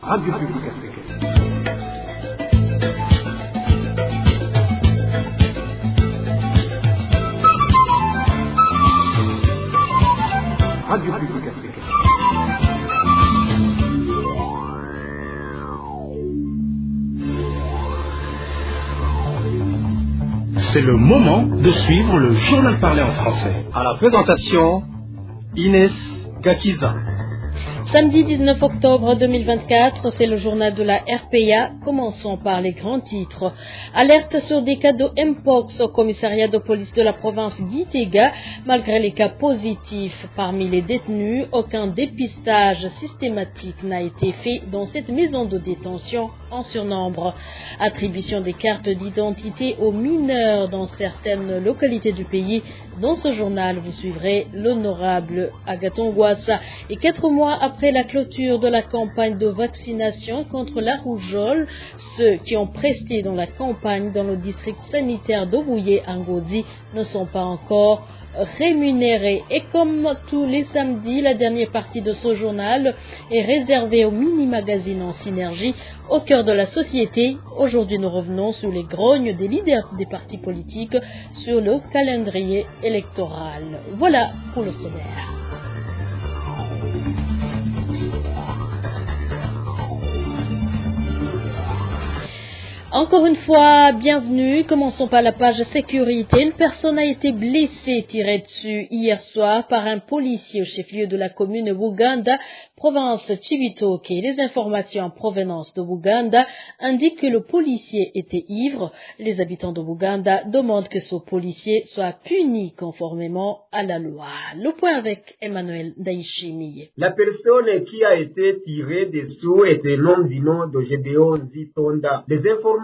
Radio Publique Africaine. Radio Publique Africaine. C'est le moment de suivre le journal parlé en français. À la présentation, Inès Gakiza. Samedi 19 octobre 2024, c'est le journal de la RPA. Commençons par les grands titres. Alerte sur des cas de Mpox au commissariat de police de la province d'Itega. Malgré les cas positifs parmi les détenus, aucun dépistage systématique n'a été fait dans cette maison de détention en surnombre. Attribution des cartes d'identité aux mineurs dans certaines localités du pays. Dans ce journal, vous suivrez l'honorable Agathon Ouassa. Et 4 mois après la clôture de la campagne de vaccination contre la rougeole, ceux qui ont presté dans la campagne dans le district sanitaire d'Obouyé Ngozi ne sont pas encore rémunérés. Et comme tous les samedis, la dernière partie de ce journal est réservée au mini-magazine en synergie au cœur de la société. Aujourd'hui, nous revenons sur les grognes des leaders des partis politiques sur le calendrier électoral. Voilà pour le sommaire. Encore une fois, bienvenue. Commençons par la page sécurité. Une personne a été blessée, tirée dessus hier soir par un policier au chef-lieu de la commune Buganda, province Cibitoke. Les informations en provenance de Buganda indiquent que le policier était ivre. Les habitants de Buganda demandent que ce policier soit puni conformément à la loi. Le point avec Emmanuel Daishimiye. La personne qui a été tirée dessous était un homme du nom de Gédéon Zitonda. Les informations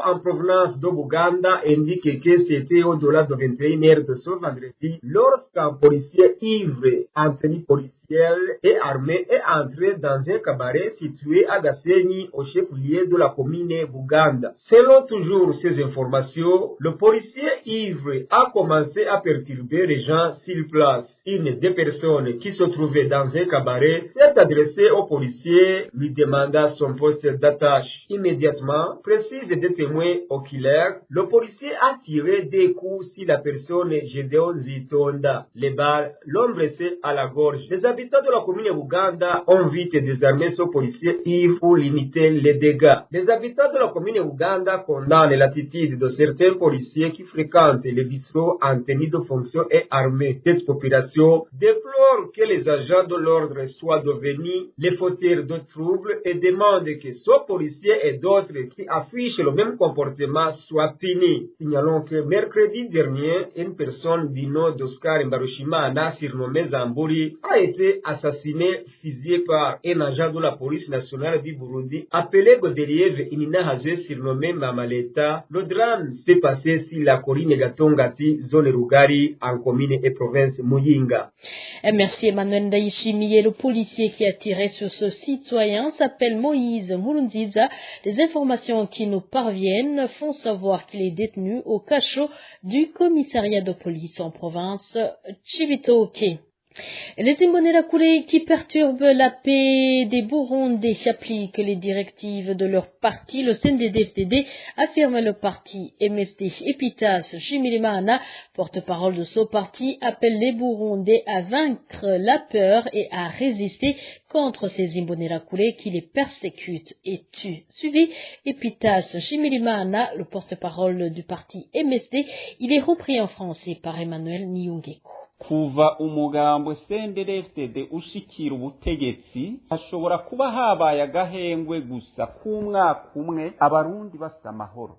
en provenance de Buganda indiquent que c'était au-delà de 21h de ce vendredi lorsqu'un policier ivre en tenue policière et armé est entré dans un cabaret situé à Gasenyi au chef-lieu de la commune Buganda. Selon toujours ces informations, le policier ivre a commencé à perturber les gens sur place. Une des personnes qui se trouvait dans un cabaret s'est adressée au policier, lui demanda son poste d'attache. Immédiatement, précise des témoins oculaires, le policier a tiré des coups sur la personne Gédéon Zitonda. Les balles l'ont blessé à la gorge. Les habitants de la commune Buganda ont vite désarmé ce policier ivre pour limiter les dégâts. Les habitants de la commune Buganda condamnent l'attitude de certains policiers qui fréquentent les bistrots en tenue de fonction et armés. Cette population déplore que les agents de l'ordre soient devenus les fauteurs de troubles et demande que ce policier et d'autres qui affichent le même comportement soient punis. Signalons que mercredi dernier, une personne du nom d'Oscar Mbarushimana, surnommé Zamburi, a été assassinée, fusillée par un agent de la police nationale du Burundi, appelé Godelieve Ininahaze, surnommé Mamaleta. Le drame s'est passé sur la colline Gatongati, zone Rugari, en commune et province Muyinga. Merci Emmanuel Daishimiye. Le policier qui a tiré sur ce citoyen s'appelle Moïse Murunziza. Les informations qui nous parviennent font savoir qu'il est détenu au cachot du commissariat de police en province Cibitoke. Les Imbonerakure qui perturbent la paix des Burundais appliquent les directives de leur parti. Le CNDD-FDD affirme le parti MSD. Epitas Shimirimana, porte-parole de ce parti, appelle les Burundais à vaincre la peur et à résister contre ces Imbonerakure qui les persécutent et tuent. Suivi Epitas Shimirimana, le porte-parole du parti MSD, il est repris en français par Emmanuel Niyongeko. kuva umugambo CNDD-FDD ushikira ubutegetsi hashobora kuba habaye agahengwe gusa k'umwaka umwe abarundi basa amahoro.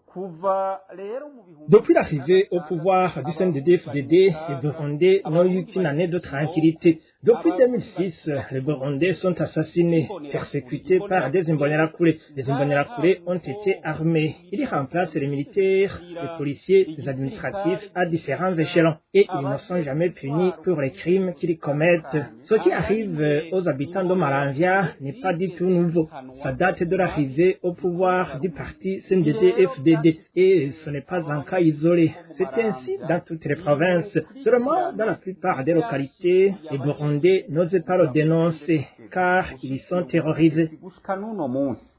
Depuis l'arrivée au pouvoir du CNDD-FDD, les Burundais n'ont eu qu'une année de tranquillité. Depuis 2006, les Burundais sont assassinés, persécutés par des Imbonerakure. Les Imbonerakure ont été armés. Ils remplacent les militaires, les policiers, les administratifs à différents échelons. Et ils ne sont jamais punis pour les crimes qu'ils commettent. Ce qui arrive aux habitants de Malanvia n'est pas du tout nouveau. Ça date de l'arrivée au pouvoir du parti CNDD-FDD. malades et ce n'est pas un cas isolé. C'est ainsi dans toutes les provinces. Seulement, dans la plupart des localités, les Burundais n'osent pas le dénoncer car ils sont terrorisés.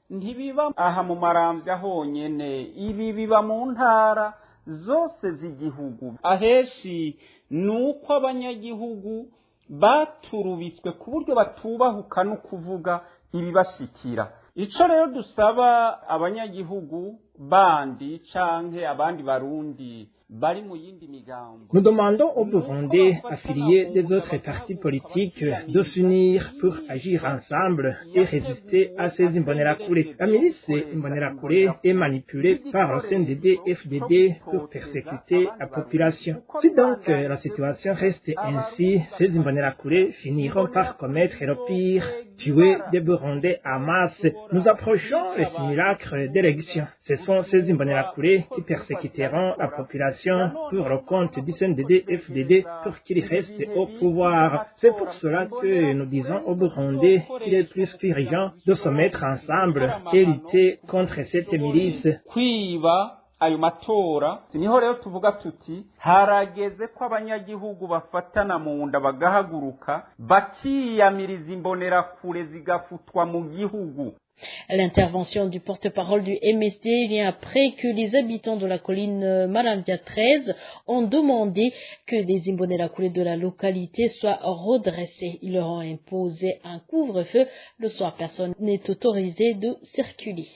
Ntibiba aha mu maramvya honyene, ibi biba mu ntara zose z'igihugu. Aheshi nuko abanyagihugu baturubitswe ku buryo batubahuka no kuvuga ibibashikira. Ico rero dusaba abanyagihugu bandi canke abandi barundi bari mu yindi migambo. Nous demandons aux Burundais affiliés des autres partis politiques de s'unir pour agir ensemble et résister à ces Imbonerakure. La milice Imbonerakure est manipulée par le CNDD-FDD pour persécuter la population. Si donc la situation reste ainsi, ces Imbonerakure finiront par commettre le pire, tuer des Burundais en masse. Nous approchons les simulacres d'élection. Ce sont ces Imbonerakure qui persécuteront la population pour le compte du CNDD-FDD pour qu'il reste au pouvoir. C'est pour cela que nous disons aux Burundais qu'il est plus qu'urgent de se mettre ensemble et lutter contre cette milice. Ayo matora niho rero tuvuga tuti harageze ko abanyagihugu bafatana mu nda bagahaguruka bakiyamiriza imbonerakure zigafutwa mu gihugu. L'intervention du porte-parole du MSD vient après que les habitants de la colline Maramvya 13 ont demandé que les Imbonerakure de la localité soient redressés. Ils leur ont imposé un couvre-feu. Le soir, personne n'est autorisé de circuler.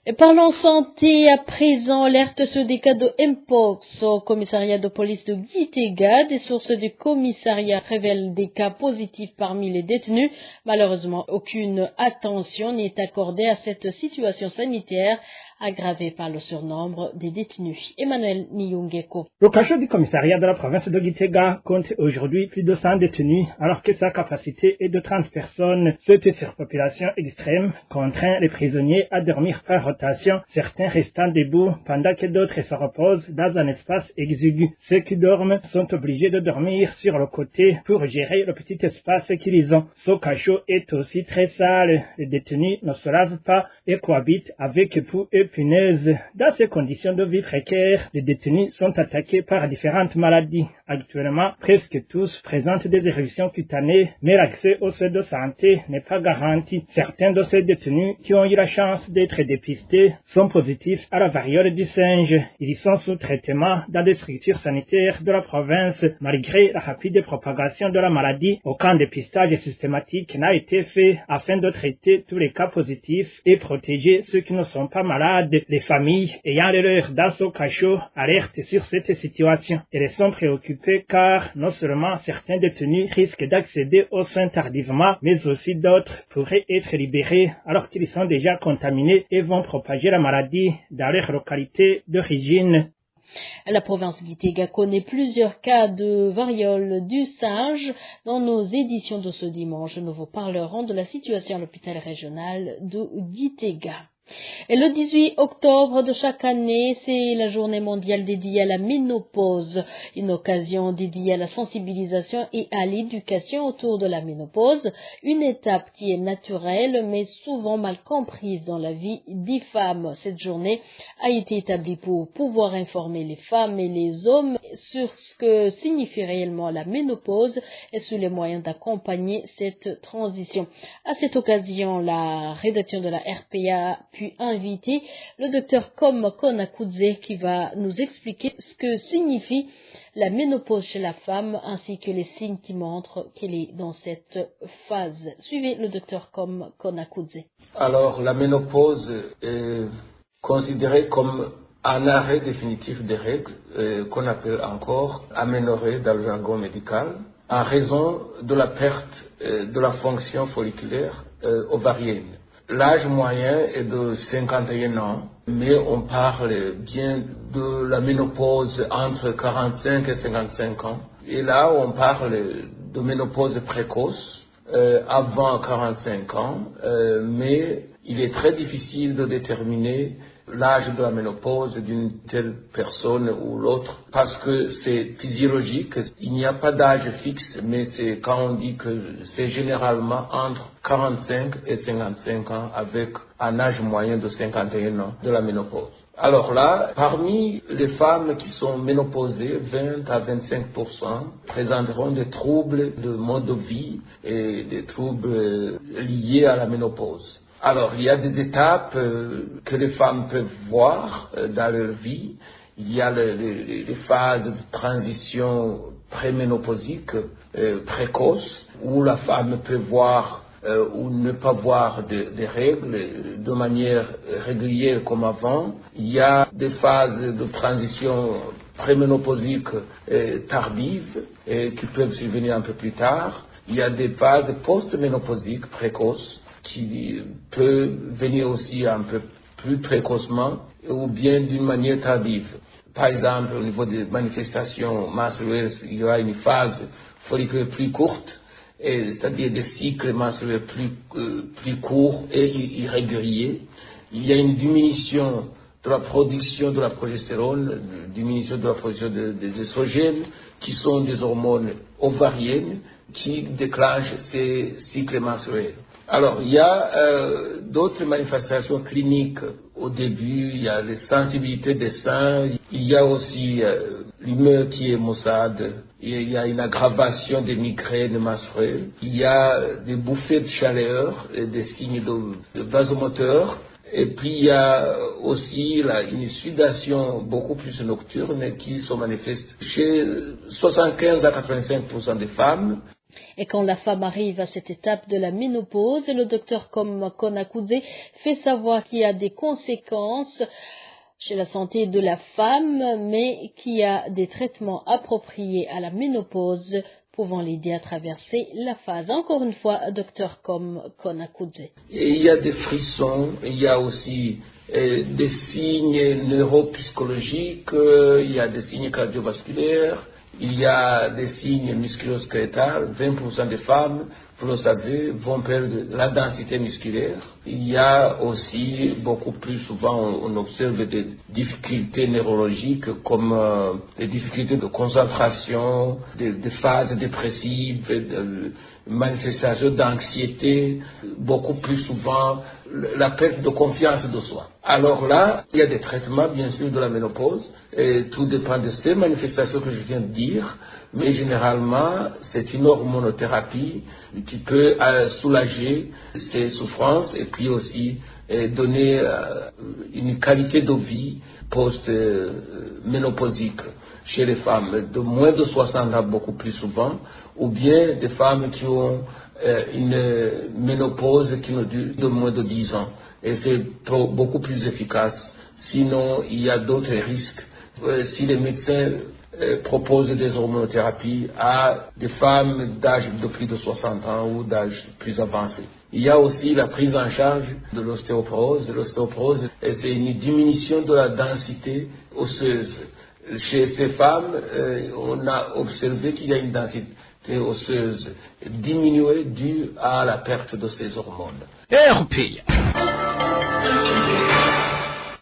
Et parlons santé à présent, alerte sur des cas de Mpox au commissariat de police de Gitega. Des sources du commissariat révèlent des cas positifs parmi les détenus. Malheureusement, aucune attention n'est accordée à cette situation sanitaire aggravée par le surnombre des détenus. Emmanuel Niyungeko. Le cachot du commissariat de la province de Gitega compte aujourd'hui plus de 100 détenus, alors que sa capacité est de 30 personnes. Cette surpopulation extrême contraint les prisonniers à dormir par rotation, certains restant debout pendant que d'autres se reposent dans un espace exigu. Ceux qui dorment sont obligés de dormir sur le côté pour gérer le petit espace qu'ils ont. Ce cachot est aussi très sale. Les détenus ne se lavent pas et cohabitent avec poux et punaises. Dans ces conditions de vie précaires, les détenus sont attaqués par différentes maladies. Actuellement, presque tous présentent des éruptions cutanées, mais l'accès aux soins de santé n'est pas garanti. Certains de ces détenus qui ont eu la chance d'être dépistés sont positifs à la variole du singe. Ils sont sous traitement dans des structures sanitaires de la province. Malgré la rapide propagation de la maladie, aucun dépistage systématique n'a été fait afin de traiter tous les cas positifs et protéger ceux qui ne sont pas malades. Les familles ayant les leurs dans ce cachot alertent sur cette situation. Elles sont préoccupées car non seulement certains détenus risquent d'accéder aux soins tardivement, mais aussi d'autres pourraient être libérés alors qu'ils sont déjà contaminés et vont propager la maladie dans leur localité d'origine. La province Gitega connaît plusieurs cas de variole du singe. Dans nos éditions de ce dimanche, nous vous parlerons de la situation à l'hôpital régional de Gitega. Et le 18 octobre de chaque année, c'est la journée mondiale dédiée à la ménopause, une occasion dédiée à la sensibilisation et à l'éducation autour de la ménopause, une étape qui est naturelle mais souvent mal comprise dans la vie des femmes. Cette journée a été établie pour pouvoir informer les femmes et les hommes sur ce que signifie réellement la ménopause et sur les moyens d'accompagner cette transition. À cette occasion, la rédaction de la RPA puis inviter le docteur Kom Konakudze qui va nous expliquer ce que signifie la ménopause chez la femme ainsi que les signes qui montrent qu'elle est dans cette phase. Suivez le docteur Kom Konakudze. Alors, la ménopause est considérée comme un arrêt définitif des règles qu'on appelle encore aménorrhée dans le jargon médical en raison de la perte de la fonction folliculaire ovarienne. L'âge moyen est de 51 ans, mais on parle bien de la ménopause entre 45 et 55 ans. Et là, on parle de ménopause précoce avant 45 ans, mais il est très difficile de déterminer l'âge de la ménopause d'une telle personne ou l'autre, parce que c'est physiologique, il n'y a pas d'âge fixe, mais c'est quand on dit que c'est généralement entre 45 et 55 ans avec un âge moyen de 51 ans de la ménopause. Alors là, parmi les femmes qui sont ménopausées, 20 à 25% présenteront des troubles de mode de vie et des troubles liés à la ménopause. Alors, il y a des étapes que les femmes peuvent voir dans leur vie. Il y a les phases de transition préménopausique précoce, où la femme peut voir ou ne pas voir des règles de manière régulière comme avant. Il y a des phases de transition préménopausique tardives qui peuvent survenir un peu plus tard. Il y a des phases post-ménopausiques précoces qui peuvent venir aussi un peu plus précocement ou bien d'une manière tardive. Par exemple, au niveau des manifestations menstruelles, il y aura une phase folliculaire plus courte, c'est-à-dire des cycles menstruels plus courts et irréguliers. Il y a une diminution de la production de la progestérone, diminution de la production des estrogènes, qui sont des hormones ovariennes qui déclenchent ces cycles menstruels. Alors, il y a d'autres manifestations cliniques. Au début, il y a les sensibilités des seins, il y a aussi l'humeur qui est maussade, il y a une aggravation des migraines menstruelles, il y a des bouffées de chaleur, et des signes de vasomoteur, et puis il y a aussi une sudation beaucoup plus nocturne qui se manifeste chez 75 à 85% des femmes. Et quand la femme arrive à cette étape de la ménopause, le docteur Konakudze fait savoir qu'il y a des conséquences chez la santé de la femme, mais qu'il y a des traitements appropriés à la ménopause pouvant l'aider à traverser la phase. Encore une fois, docteur Konakudze. Il y a des frissons, il y a aussi des signes neuropsychologiques, il y a des signes cardiovasculaires, il y a des signes musculo-squeletales. 20% des femmes, vous le savez, vont perdre la densité musculaire. Il y a aussi, beaucoup plus souvent, on observe des difficultés neurologiques comme des difficultés de concentration, des phases dépressives, des manifestations d'anxiété, beaucoup plus souvent la perte de confiance de soi. Alors là, il y a des traitements, bien sûr, de la ménopause, et tout dépend de ces manifestations que je viens de dire, mais généralement, c'est une hormonothérapie qui peut soulager ces souffrances et puis aussi donner une qualité de vie post-ménopausique chez les femmes de moins de 60 ans beaucoup plus souvent, ou bien des femmes qui ont une ménopause qui ne dure de moins de 10 ans. Et c'est beaucoup plus efficace. Sinon, il y a d'autres risques. Si les médecins proposent des hormonothérapies à des femmes d'âge de plus de 60 ans ou d'âge plus avancé. Il y a aussi la prise en charge de l'ostéoporose. L'ostéoporose, c'est une diminution de la densité osseuse. Chez ces femmes, on a observé qu'il y a une densité osseuse diminuée due à la perte de ces hormones.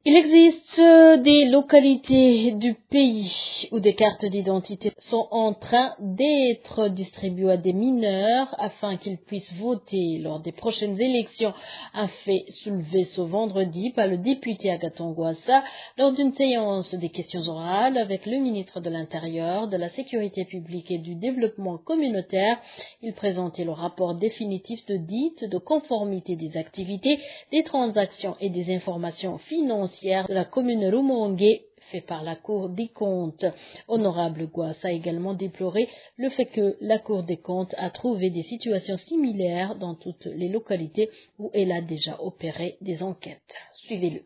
Il existe des localités du pays où des cartes d'identité sont en train d'être distribuées à des mineurs afin qu'ils puissent voter lors des prochaines élections. Un fait soulevé ce vendredi par le député Agathon Rwasa lors d'une séance des questions orales avec le ministre de l'Intérieur, de la Sécurité publique et du Développement communautaire. Il présentait le rapport définitif de conformité des activités, des transactions et des informations financières de la commune Rumongue fait par la Cour des comptes. Honorable Rwasa a également déploré le fait que la Cour des comptes a trouvé des situations similaires dans toutes les localités où elle a déjà opéré des enquêtes. Suivez-le.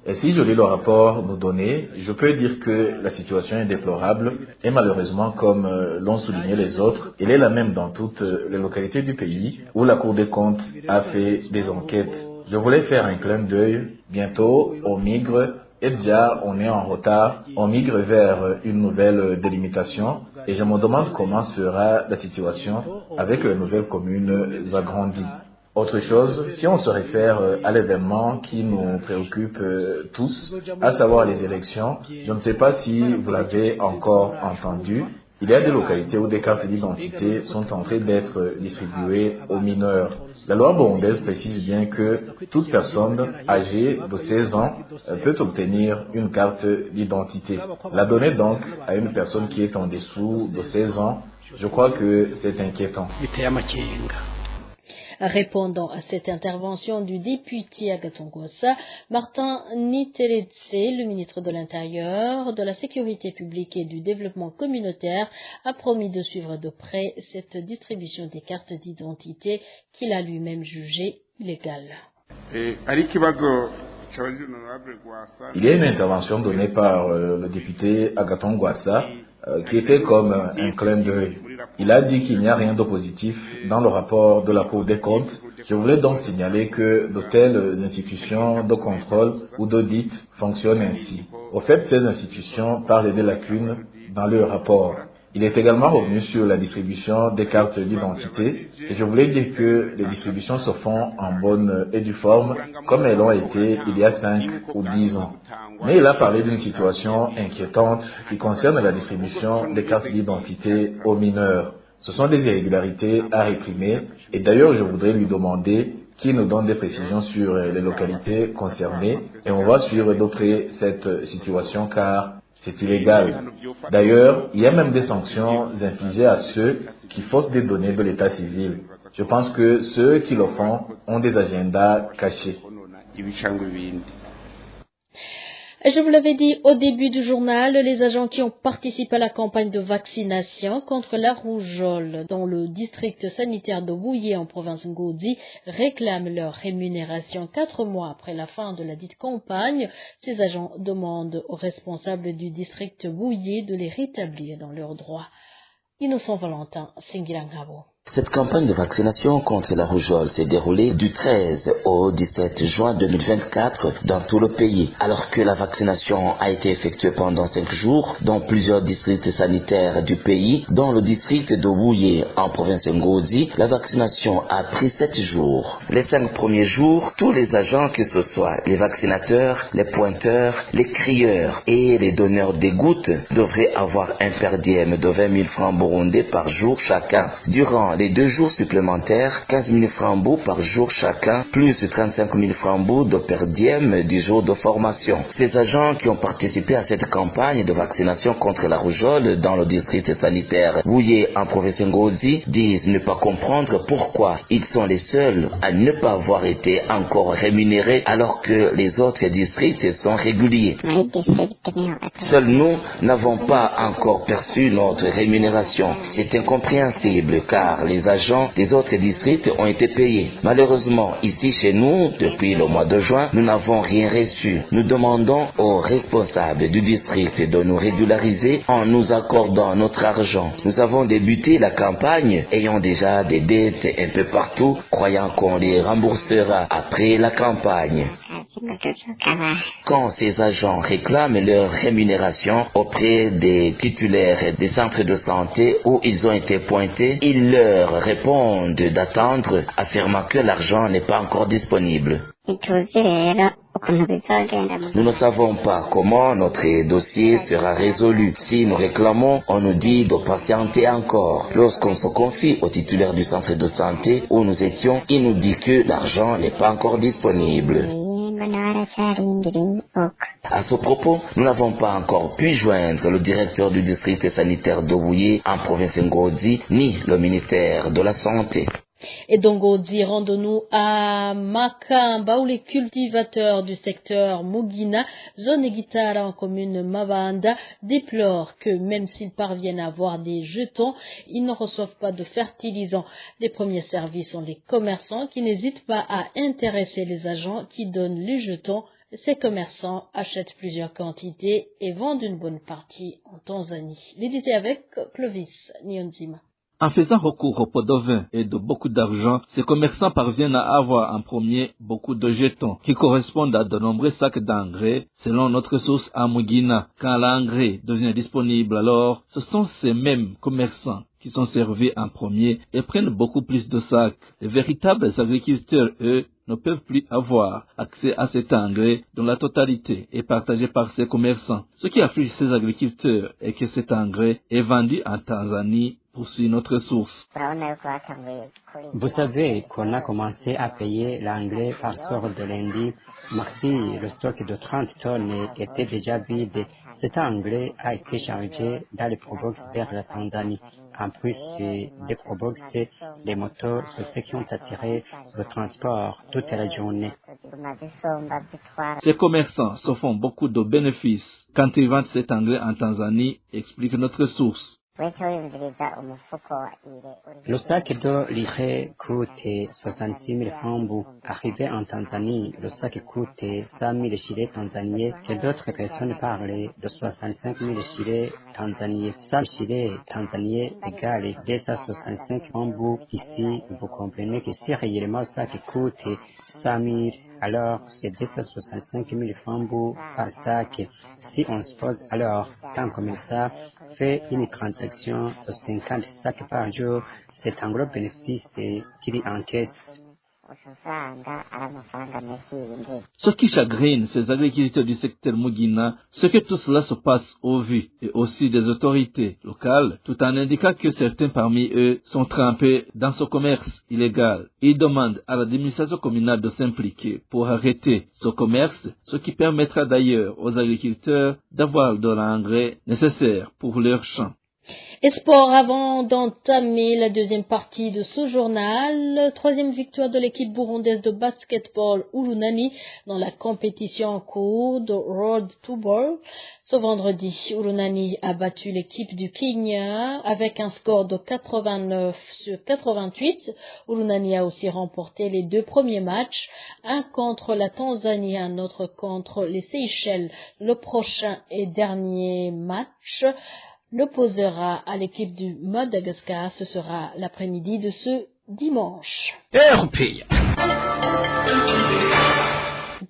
Et si je lis le rapport nous donné, je peux dire que la situation est déplorable et malheureusement, comme l'ont souligné les autres, elle est la même dans toutes les localités du pays où la Cour des comptes a fait des enquêtes. Je voulais faire un clin d'œil. Bientôt, on migre, et déjà on est en retard, on migre vers une nouvelle délimitation, et je me demande comment sera la situation avec les nouvelles communes agrandies. Autre chose, si on se réfère à l'événement qui nous préoccupe tous, à savoir les élections, je ne sais pas si vous l'avez encore entendu, il y a des localités où des cartes d'identité sont en train d'être distribuées aux mineurs. La loi burundaise précise bien que toute personne âgée de 16 ans peut obtenir une carte d'identité. La donner donc à une personne qui est en dessous de 16 ans, je crois que c'est inquiétant. Répondant à cette intervention du député Agathon Rwasa, Martin Niteretse, le ministre de l'Intérieur, de la Sécurité publique et du Développement communautaire, a promis de suivre de près cette distribution des cartes d'identité qu'il a lui-même jugée illégale. Il y a une intervention donnée par le député Agathon Rwasa qui était comme un clin d'œil. Il a dit qu'il n'y a rien de positif dans le rapport de la Cour des comptes. Je voulais donc signaler que de telles institutions de contrôle ou d'audit fonctionnent ainsi. Au fait, ces institutions parlent des lacunes dans leur rapport. Il est également revenu sur la distribution des cartes d'identité et je voulais dire que les distributions se font en bonne et due forme comme elles l'ont été il y a 5 ou 10 ans. Mais il a parlé d'une situation inquiétante qui concerne la distribution des cartes d'identité aux mineurs. Ce sont des irrégularités à réprimer et d'ailleurs je voudrais lui demander qu'il nous donne des précisions sur les localités concernées et on va suivre de près cette situation car c'est illégal. D'ailleurs, il y a même des sanctions infligées à ceux qui faussent des données de l'état civil. Je pense que ceux qui le font ont des agendas cachés. Et je vous l'avais dit au début du journal, les agents qui ont participé à la campagne de vaccination contre la rougeole dans le district sanitaire de Bouillé en province Ngozi réclament leur rémunération 4 mois après la fin de la dite campagne. Ces agents demandent aux responsables du district Bouillé de les rétablir dans leurs droits. Innocent Valentin, Singirangabo. Cette campagne de vaccination contre la rougeole s'est déroulée du 13 au 17 juin 2024 dans tout le pays, alors que la vaccination a été effectuée pendant 5 jours dans plusieurs districts sanitaires du pays. Dans le district de Bouillé, en province Ngozi, la vaccination a pris 7 jours. Les 5 premiers jours, tous les agents, que ce soit les vaccinateurs, les pointeurs, les crieurs et les donneurs des gouttes, devraient avoir un per diem de 20 000 francs burundais par jour chacun. Durant les 2 jours supplémentaires, 15 000 francs par jour chacun, plus 35 000 francs de per diem du jour de formation. Ces agents qui ont participé à cette campagne de vaccination contre la rougeole dans le district sanitaire Bouillé en province Ngozi disent ne pas comprendre pourquoi ils sont les seuls à ne pas avoir été encore rémunérés alors que les autres districts sont réguliers. Seuls nous n'avons pas encore perçu notre rémunération. C'est incompréhensible car les agents des autres districts ont été payés. Malheureusement, ici chez nous, depuis le mois de juin, nous n'avons rien reçu. Nous demandons aux responsables du district de nous régulariser en nous accordant notre argent. Nous avons débuté la campagne ayant déjà des dettes un peu partout, croyant qu'on les remboursera après la campagne. Quand ces agents réclament leur rémunération auprès des titulaires des centres de santé où ils ont été pointés, ils leur répondent d'attendre, affirmant que l'argent n'est pas encore disponible. Nous ne savons pas comment notre dossier sera résolu. Si nous réclamons, on nous dit de patienter encore. Lorsqu'on se confie au titulaire du centre de santé où nous étions, il nous dit que l'argent n'est pas encore disponible. À ce propos, nous n'avons pas encore pu joindre le directeur du district sanitaire de Bouillé en province Ngozi, ni le ministère de la Santé. Et donc, rendons-nous à Makamba, où les cultivateurs du secteur Mugina, zone Guitara en commune Mavanda, déplorent que même s'ils parviennent à avoir des jetons, ils ne reçoivent pas de fertilisants. Les premiers services sont les commerçants qui n'hésitent pas à intéresser les agents qui donnent les jetons. Ces commerçants achètent plusieurs quantités et vendent une bonne partie en Tanzanie. L'édité avec Clovis Nyonzima. En faisant recours au pot de vin et de beaucoup d'argent, ces commerçants parviennent à avoir en premier beaucoup de jetons qui correspondent à de nombreux sacs d'engrais, selon notre source à Mugina. Quand l'engrais devient disponible, alors ce sont ces mêmes commerçants qui sont servis en premier et prennent beaucoup plus de sacs. Les véritables agriculteurs, eux, ne peuvent plus avoir accès à cet engrais dont la totalité est partagée par ces commerçants. Ce qui afflige ces agriculteurs est que cet engrais est vendu en Tanzanie, poursuit notre source. Vous savez qu'on a commencé à payer l'engrais par sort de lundi. Merci, le stock de 30 tonnes était déjà vide. Cet engrais a été chargé dans les probox vers la Tanzanie. En plus des probox, les motos sont ceux qui ont attiré le transport toute la journée. Ces commerçants se font beaucoup de bénéfices quand ils vendent cet engrais en Tanzanie, explique notre source. Le sac de l'iré coûte 66 000 francs. Arrivé en Tanzanie, le sac coûte 100 000 shillings tanzaniens et d'autres personnes parlent de 65 000 shillings tanzaniens. 100 shillings tanzaniens égale 265 francs. Ici, vous comprenez que si réellement le sac coûte 100 000, alors c'est 265 000 francs par sac. Si on se pose alors, tant comme ça, fait une transaction de 50 sacs par jour, c'est un gros bénéfice qu'il encaisse. Ce qui chagrine ces agriculteurs du secteur Mugina, c'est que tout cela se passe au vu et aussi des autorités locales, tout en indiquant que certains parmi eux sont trempés dans ce commerce illégal. Ils demandent à l'administration communale de s'impliquer pour arrêter ce commerce, ce qui permettra d'ailleurs aux agriculteurs d'avoir de l'engrais nécessaire pour leurs champs. Et sport, avant d'entamer la deuxième partie de ce journal, troisième victoire de l'équipe burundaise de basketball Urunani dans la compétition en cours de Road to Ball. Ce vendredi, Urunani a battu l'équipe du Kenya avec un score de 89-88. Urunani a aussi remporté les deux premiers matchs, un contre la Tanzanie et un autre contre les Seychelles. Le prochain et dernier match l'opposera à l'équipe du Madagascar. Ce sera l'après-midi de ce dimanche.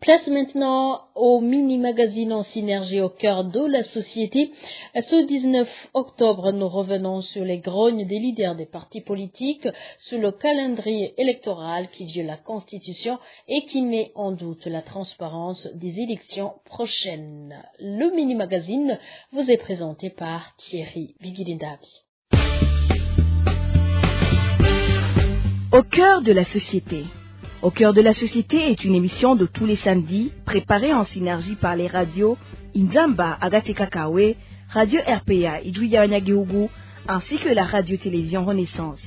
Place maintenant au mini-magazine en synergie au cœur de la société. Ce 19 octobre, nous revenons sur les grognes des leaders des partis politiques, sur le calendrier électoral qui viole la Constitution et qui met en doute la transparence des élections prochaines. Le mini-magazine vous est présenté par Thierry Bigilindavi. Au cœur de la société. Au cœur de la société est une émission de tous les samedis, préparée en synergie par les radios Inzamba, Agatekakawe, Radio RPA, Idouya-Wanyagihugu, ainsi que la radio-télévision Renaissance.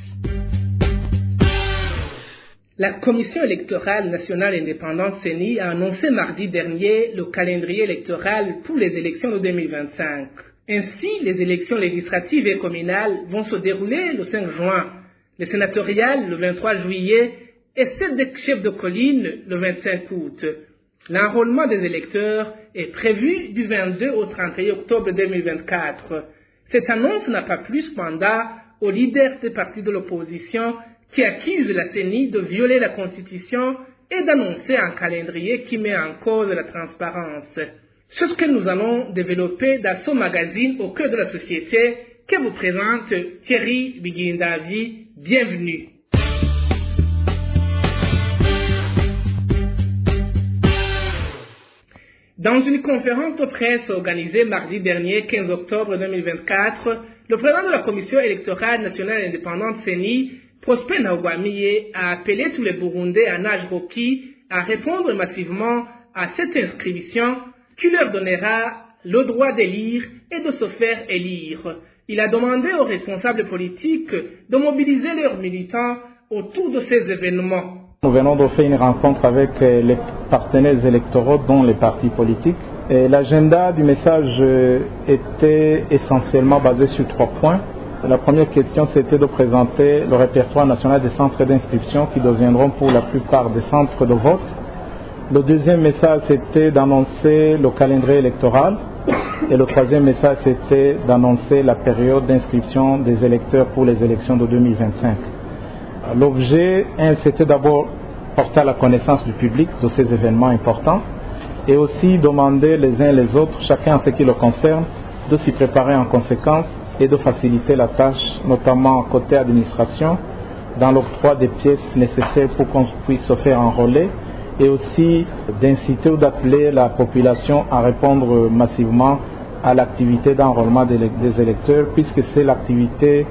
La Commission électorale nationale indépendante CENI a annoncé mardi dernier le calendrier électoral pour les élections de 2025. Ainsi, les élections législatives et communales vont se dérouler le 5 juin, les sénatoriales le 23 juillet et celle des chefs de colline le 25 août. L'enrôlement des électeurs est prévu du 22 au 31 octobre 2024. Cette annonce n'a pas plu cependant aux leaders des partis de l'opposition qui accusent la CENI de violer la Constitution et d'annoncer un calendrier qui met en cause la transparence. C'est ce que nous allons développer dans ce magazine au cœur de la société que vous présente Thierry Bigilindavi. Bienvenue. Dans une conférence de presse organisée mardi dernier, 15 octobre 2024, le président de la Commission électorale nationale indépendante CENI, Prosper Ntahogwamiye, a appelé tous les Burundais en âge requis à répondre massivement à cette inscription qui leur donnera le droit d'élire et de se faire élire. Il a demandé aux responsables politiques de mobiliser leurs militants autour de ces événements. Nous venons de faire une rencontre avec les partenaires électoraux, dont les partis politiques. L'agenda du message était essentiellement basé sur 3 points. La première question, c'était de présenter le répertoire national des centres d'inscription qui deviendront pour la plupart des centres de vote. Le deuxième message, c'était d'annoncer le calendrier électoral Et le troisième message, c'était d'annoncer la période d'inscription des électeurs pour les élections de 2025. L'objet, c'était d'abord porter à la connaissance du public de ces événements importants et aussi demander les uns les autres, chacun en ce qui le concerne, de s'y préparer en conséquence et de faciliter la tâche, notamment côté administration, dans l'octroi des pièces nécessaires pour qu'on puisse se faire enrôler et aussi d'inciter ou d'appeler la population à répondre massivement à l'activité d'enrôlement des électeurs, puisque c'est l'activité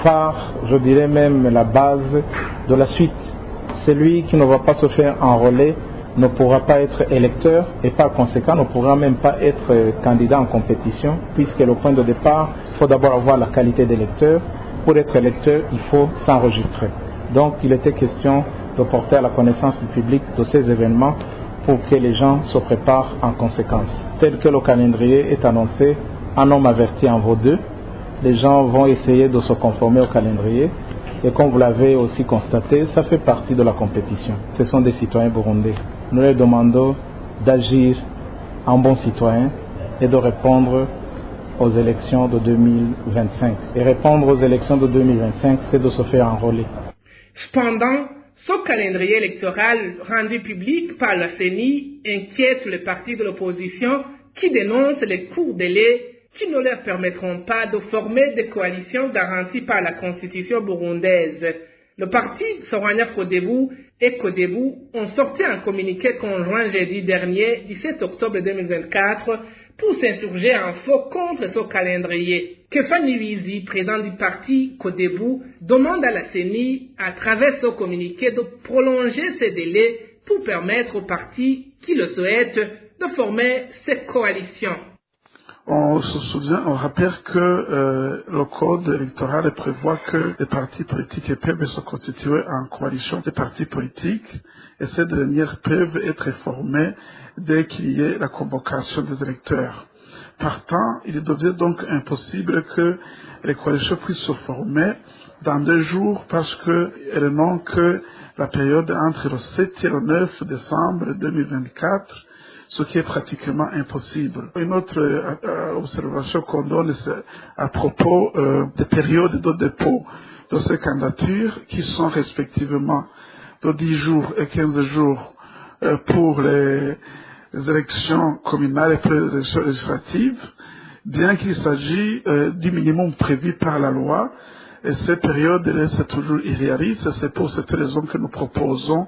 phare, je dirais même la base de la suite. Celui qui ne va pas se faire enrôler ne pourra pas être électeur et par conséquent ne pourra même pas être candidat en compétition, puisque le point de départ, il faut d'abord avoir la qualité d'électeur. Pour être électeur, il faut s'enregistrer. Donc il était question de porter à la connaissance du public de ces événements pour que les gens se préparent en conséquence. Tel que le calendrier est annoncé, un homme averti en vaut deux. Les gens vont essayer de se conformer au calendrier et comme vous l'avez aussi constaté, ça fait partie de la compétition. Ce sont des citoyens burundais. Nous leur demandons d'agir en bons citoyens et de répondre aux élections de 2025. Et répondre aux élections de 2025, c'est de se faire enrôler. Cependant, ce calendrier électoral rendu public par la CENI inquiète les partis de l'opposition qui dénoncent les courts délais qui ne leur permettront pas de former des coalitions garanties par la Constitution burundaise. Le parti Sorania Codebu et Codebu ont sorti un communiqué conjoint jeudi dernier, 17 octobre 2024, pour s'insurger en faux contre ce calendrier. Kefani Wizi, président du parti Codebu, demande à la CENI, à travers ce communiqué, de prolonger ces délais pour permettre aux partis qui le souhaitent de former ces coalitions. On se souvient, on rappelle que le code électoral prévoit que les partis politiques peuvent se constituer en coalition des partis politiques et ces dernières peuvent être formées dès qu'il y ait la convocation des électeurs. Partant, il devient donc impossible que les coalitions puissent se former dans 2 jours parce qu'elles n'ont que la période entre le 7 et le 9 décembre 2024, ce qui est pratiquement impossible. Une autre observation qu'on donne, c'est à propos des périodes de dépôt de ces candidatures qui sont respectivement de 10 jours et 15 jours pour les élections communales et pour les élections législatives, bien qu'il s'agisse du minimum prévu par la loi. Et ces périodes restent toujours irréalistes. C'est pour cette raison que nous proposons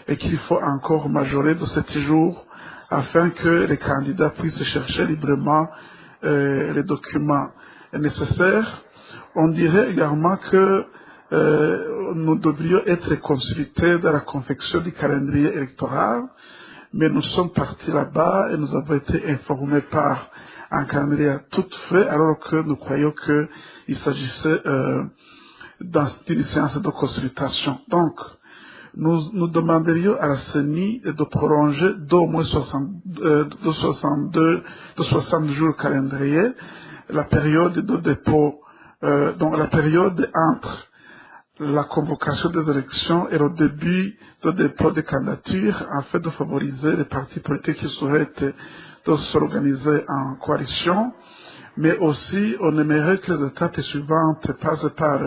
et qu'il faut encore majorer de 7 jours afin que les candidats puissent chercher librement les documents nécessaires. On dirait également que nous devrions être consultés dans la confection du calendrier électoral, mais nous sommes partis là-bas et nous avons été informés par un calendrier tout fait, alors que nous croyons qu'il s'agissait d'une séance de consultation. Donc, nous demanderions à la CENI de prolonger d'au moins 60 jours calendrier la période de dépôt, donc la période entre la convocation des élections et le début de dépôt des candidatures afin de favoriser les partis politiques qui souhaitent de s'organiser en coalition. Mais aussi, on aimerait que les étapes suivantes passent par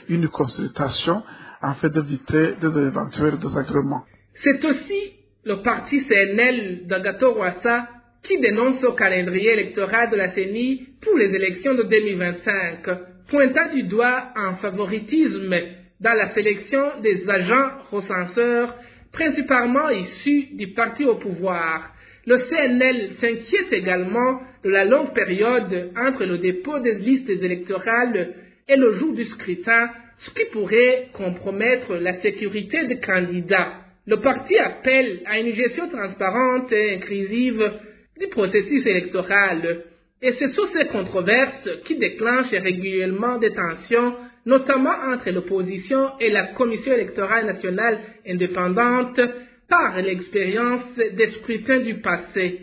une consultation afin d'éviter d'éventuels désagréments. C'est aussi le parti CNL d'Agathon Rwasa qui dénonce le calendrier électoral de la CENI pour les élections de 2025, pointant du doigt un favoritisme dans la sélection des agents recenseurs, principalement issus du parti au pouvoir. Le CNL s'inquiète également de la longue période entre le dépôt des listes électorales et le jour du scrutin, ce qui pourrait compromettre la sécurité des candidats. Le parti appelle à une gestion transparente et inclusive du processus électoral. Et c'est sur ces controverses qui déclenchent régulièrement des tensions, notamment entre l'opposition et la Commission électorale nationale indépendante, par l'expérience des scrutins du passé.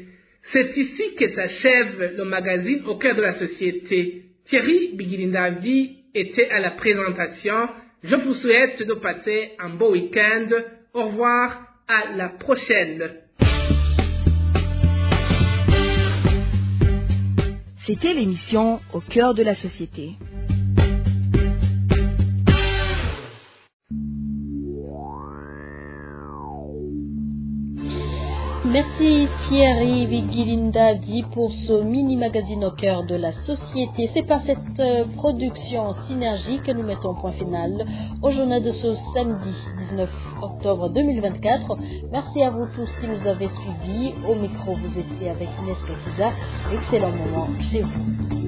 C'est ici que s'achève le magazine Au cœur de la société. Thierry Bigirindavi était à la présentation. Je vous souhaite de passer un beau week-end. Au revoir, à la prochaine. C'était l'émission Au cœur de la société. Merci Thierry Vigilindadi pour ce mini-magazine Au cœur de la société. C'est par cette production synergie que nous mettons point final au journal de ce samedi 19 octobre 2024. Merci à vous tous qui nous avez suivis. Au micro, vous étiez avec Inès Gakiza. Excellent moment chez vous.